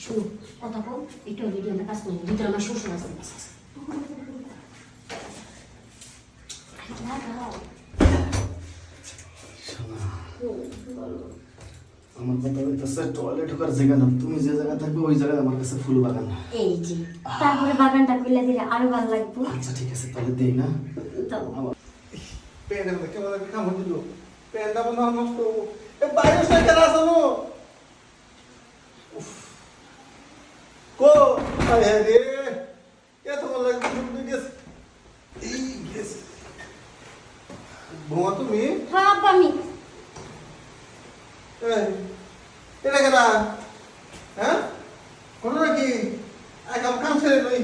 শুনো কথা কম একটু রেডি আমরা কাজ করি ভিতরে আমার শ্বশুর আছে আমার কথা হইতেছে টয়লেট ঢোকার জায়গা না, তুমি যে জায়গা থাকবে ওই জায়গায় আমার কাছে ফুল বাগান। এই যে তারপরে বাগানটা খুলে দিলে আরো ভালো লাগবে। আচ্ছা ঠিক আছে তাহলে দেই না। প্যান্টের মধ্যে কেমন একটা কামড় দিল, প্যান্টটা মনে হয় নষ্ট। এ বাইরে সাইকেল আছে না কো আরে রে এত ভালো লাগছে শুনতে গেছে এই গেছে বোমা তুমি হ্যাঁ আব্বা আমি এটা কেনা হ্যাঁ কোনো নাকি কাম কাম ছেড়ে নই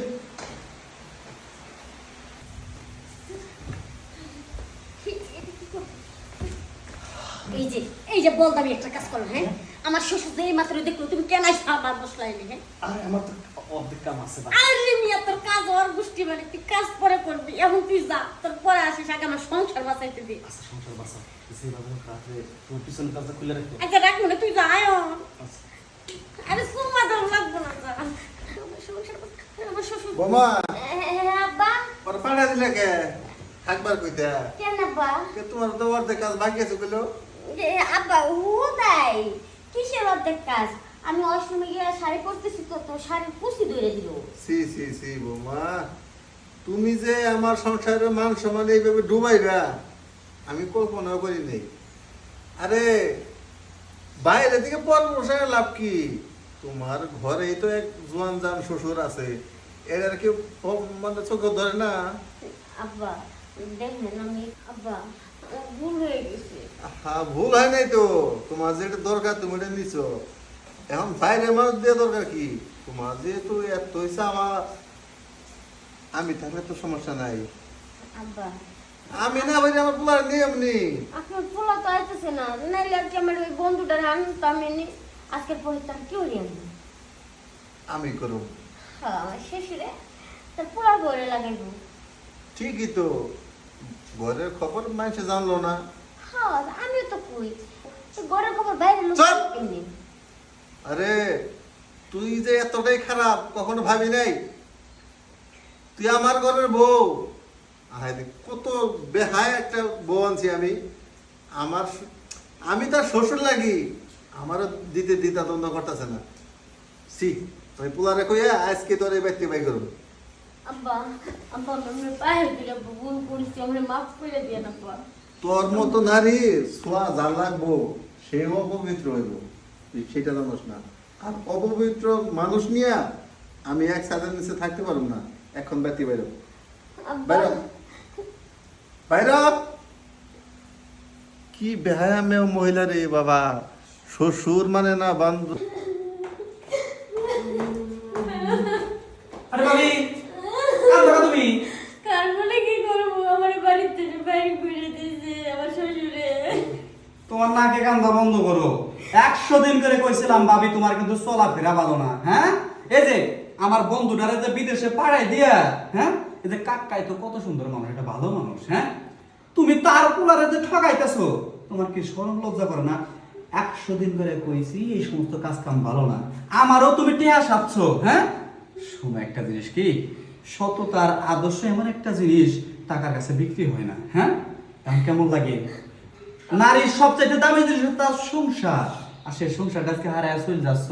এই যে বলতে আমি একটা কাজ করো। হ্যাঁ আমার শ্বশুর এই মাত্র দেখলো তুমি কেন আমার বসলা এনে। হ্যাঁ আরে আমার তো অর্ধেক কাম আছে। আরে মিয়া তোর কাজ ওর গোষ্ঠী মানে তুই কাজ পরে করবি এখন তুই যা তোর পরে আসিস আগে আমার সংসার বাঁচাইতে দি। আচ্ছা সংসার বাসা যে বাজার কাছে তোর পিছনে কাজটা খুলে রাখো। আগে রাখবো না তুই যা আয়। আচ্ছা আরে সুমা দম লাগবো না যা আমার সংসার আমার শ্বশুর বোমা আব্বা ওর পাড়া দিলে কে থাকবার কইতা কেন আব্বা কে তোমার তো অর্ধেক কাজ বাকি আছে কইলো আব্বা হুদাই কিসের অর্ধেক কাজ আমি অষ্টমী গিয়ে শাড়ি পরতেছি তো তো শাড়ি কুচি ধরে দিল। সি সি সি বোমা তুমি যে আমার সংসারের মান সম্মান এইভাবে ডুবাইবা আমি কল্পনা করি নাই। আরে বাইরে থেকে পর বসায় লাভ কি, তোমার ঘরেই তো এক জোয়ান জান শ্বশুর আছে, এর আর কি মানে চোখ ধরে না। আব্বা দেখবেন আমি আব্বা ভুল হয়ে গেছে। হ্যাঁ ভুল হয় নাই তো, তোমার যেটা দরকার তুমি এটা নিছো, এখন বাইরে মানুষ দিয়ে দরকার কি, তোমার যেহেতু এত হয়েছে আমার আমি থাকলে তো সমস্যা নাই। আব্বা আমি না ভাই আমার পোলার নিয়ম নেই। আপনার পোলা তো আইতেছে না নাইলে আর কি আমার ওই বন্ধুটার আনতাম এনে আজকের পরে তার কেউ আনবো আমি করব হ্যাঁ আমার শেষে তার পোলা ঘরে লাগাইবো। ঠিকই তো, ঘরের খবর মানুষে জানলো না। হ্যাঁ আমিও তো কই তো ঘরের খবর বাইরের লোক চুপ! এনে আরে তুই যে এতটাই খারাপ কখনো ভাবি নাই। তুই আমার ঘরের বউ, আরে কত বেহায় একটা বউ আনছি আমি। আমি তার শ্বশুর লাগি, আমারও দিতে দ্বিধা দ্বন্দ্ব করতেছে না। সি তুই পোলারে কইয়া আজকে তোর এই ব্যক্তি বাই করবো। আব্বা আব্বা আমি পায়ে দিলে ভুল করেছি আমরা মাফ করে দিয়ে না আব্বা। তোর মতো নারী ছোঁয়া যা লাগবো সেও অপবিত্র হইব, তুই সেটা জানোস না। আর অপবিত্র মানুষ নিয়ে আমি এক ছাদের নিচে থাকতে পারবো না। এখন ব্যক্তি বাইর আব্বা বাইর বাইর। কি বেহায়া মেয়ে মহিলা রে বাবা, শ্বশুর মানে না বান্ধব। আরে ভাবি কান্দো তুমি কার বলে কি করবো আমার বাড়িতে বাইরে ঘুরে দিয়েছে আমার শ্বশুরে। তোমার নাকে কান্দা বন্ধ করো। 100 দিন করে কইছিলাম ভাবি তোমার কিন্তু চলাফেরা ভালো না। হ্যাঁ এই যে আমার বন্ধুটারে যে বিদেশে পাঠাই দিয়া, হ্যাঁ এই যে কাকাই তো কত সুন্দর মানুষ, এটা ভালো মানুষ। হ্যাঁ তুমি তার পোলারে যে ঠকাইতেছো, তোমার কি শরম লজ্জা করে না? 100 দিন করে কইছি এই সমস্ত কাজ কাম ভালো না, আমারও তুমি টেহা সাচ্ছ। হ্যাঁ শোনো একটা জিনিস কি, সততার আদর্শ এমন একটা জিনিস টাকার কাছে বিক্রি হয় না। হ্যাঁ এখন কেমন লাগে, নারীর সবচাইতে দামি জিনিস তার সংসার, আর সেই সংসারটা আজকে হারায় চলে যাচ্ছ,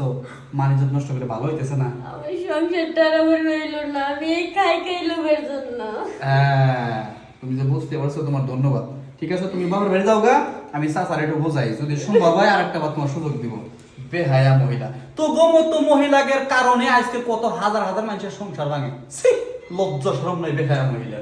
মানুষ নষ্ট করে ভালো হইতেছে না। আমার সংসারটা আর আমার রইল না, আমি এই খাই লোভের জন্য। তুমি যে বুঝতে পারছো তোমার ধন্যবাদ। ঠিক আছে তুমি বাবার বাড়ি যাও গা, আমি চাচার একটু বোঝাই, যদি সম্ভব হয় আর একটা বার তোমার সুযোগ দিব। বেহায়া মহিলা তো গোমতো মহিলাদের কারণে আজকে কত হাজার হাজার মানুষের সংসার ভাঙে। লজ্জা শরম নাই বেহায়া মহিলা।